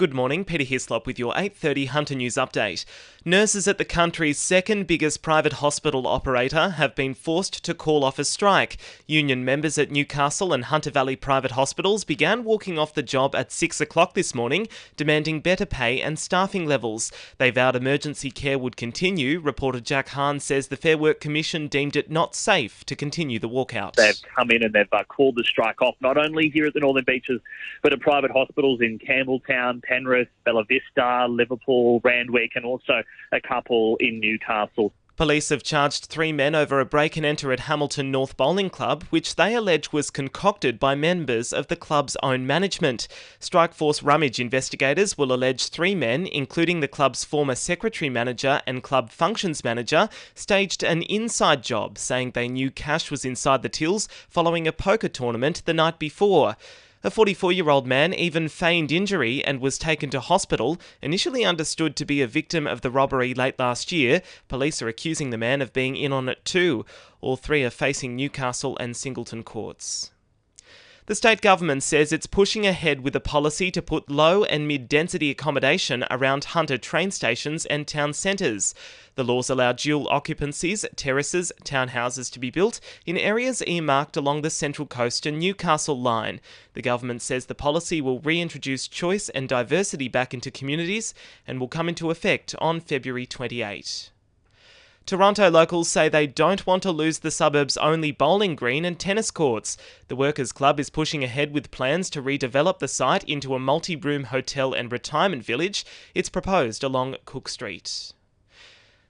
Good morning, Peter Hyslop with your 8:30 Hunter News Update. Nurses at the country's second biggest private hospital operator have been forced to call off a strike. Union members at Newcastle and Hunter Valley private hospitals began walking off the job at 6 o'clock this morning, demanding better pay and staffing levels. They vowed emergency care would continue. Reporter Jack Hahn says the Fair Work Commission deemed it not safe to continue the walkout. They've come in and they've called the strike off, not only here at the Northern Beaches, but at private hospitals in Campbelltown, Penrith, Bella Vista, Liverpool, Randwick, and also a couple in Newcastle. Police have charged 3 men over a break-and-enter at Hamilton North Bowling Club, which they allege was concocted by members of the club's own management. Strikeforce rummage investigators will allege 3 men, including the club's former secretary-manager and club functions manager, staged an inside job, saying they knew cash was inside the tills following a poker tournament the night before. A 44-year-old man even feigned injury and was taken to hospital, initially understood to be a victim of the robbery late last year. Police are accusing the man of being in on it too. All 3 are facing Newcastle and Singleton courts. The state government says it's pushing ahead with a policy to put low and mid-density accommodation around Hunter train stations and town centres. The laws allow dual occupancies, terraces, townhouses to be built in areas earmarked along the Central Coast and Newcastle line. The government says the policy will reintroduce choice and diversity back into communities and will come into effect on February 28. Toronto locals say they don't want to lose the suburb's only bowling green and tennis courts. The Workers' Club is pushing ahead with plans to redevelop the site into a multi-room hotel and retirement village. It's proposed along Cook Street.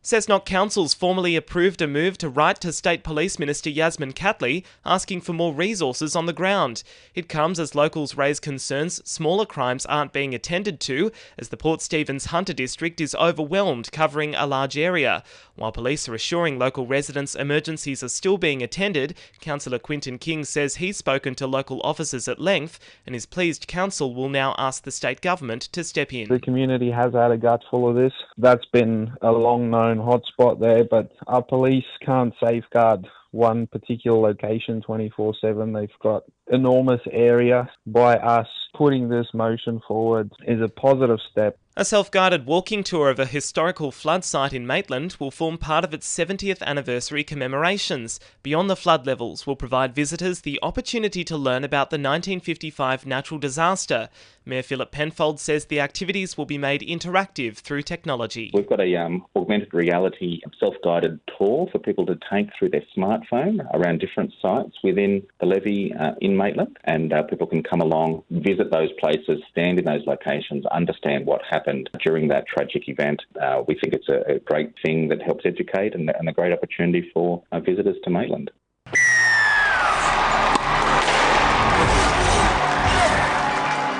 Cessnock Council's formally approved a move to write to State Police Minister Yasmin Catley asking for more resources on the ground. It comes as locals raise concerns smaller crimes aren't being attended to, as the Port Stephens Hunter district is overwhelmed, covering a large area. While police are assuring local residents emergencies are still being attended, Councillor Quinton King says he's spoken to local officers at length and is pleased council will now ask the state government to step in. The community has had a gutful of this. That's been a long-known hotspot there, but our police can't safeguard one particular location 24/7. They've got enormous area. By us putting this motion forward is a positive step. A self-guided walking tour of a historical flood site in Maitland will form part of its 70th anniversary commemorations. Beyond the flood levels will provide visitors the opportunity to learn about the 1955 natural disaster. Mayor Philip Penfold says the activities will be made interactive through technology. We've got a augmented reality self-guided tour for people to take through their smartphone around different sites within the levee in Maitland, and people can come along, visit those places, stand in those locations, understand what happened during that tragic event. We think it's a great thing that helps educate and a great opportunity for visitors to Maitland.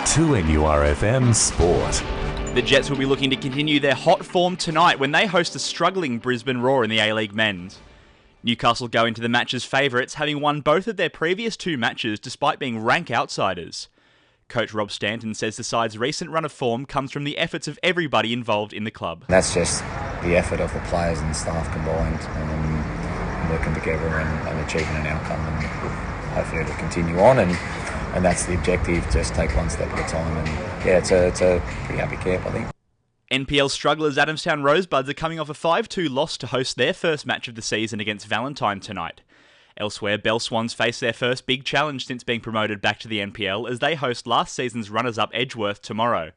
2NURFM Sport. The Jets will be looking to continue their hot form tonight when they host a struggling Brisbane Roar in the A-League Men's. Newcastle go into the match as favourites, having won both of their previous 2 matches despite being rank outsiders. Coach Rob Stanton says the side's recent run of form comes from the efforts of everybody involved in the club. That's just the effort of the players and staff combined, working together and achieving an outcome, and hopefully it'll continue on, and that's the objective, just take one step at a time, and yeah, it's a pretty happy camp, I think. NPL strugglers Adamstown Rosebuds are coming off a 5-2 loss to host their first match of the season against Valentine tonight. Elsewhere, Bell Swans face their first big challenge since being promoted back to the NPL as they host last season's runners-up Edgeworth tomorrow.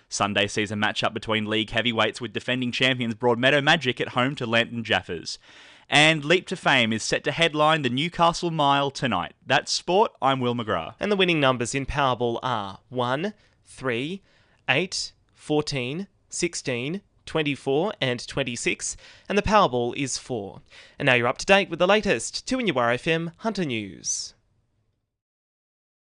Sunday sees a match-up between league heavyweights with defending champions Broadmeadow Magic at home to Lambton Jaffers. And Leap to Fame is set to headline the Newcastle Mile tonight. That's sport, I'm Will McGrath. And the winning numbers in Powerball are 1, 3, 8, 14, 16, 24 and 26, and the Powerball is 4. And now you're up to date with the latest 2NURFM Hunter News.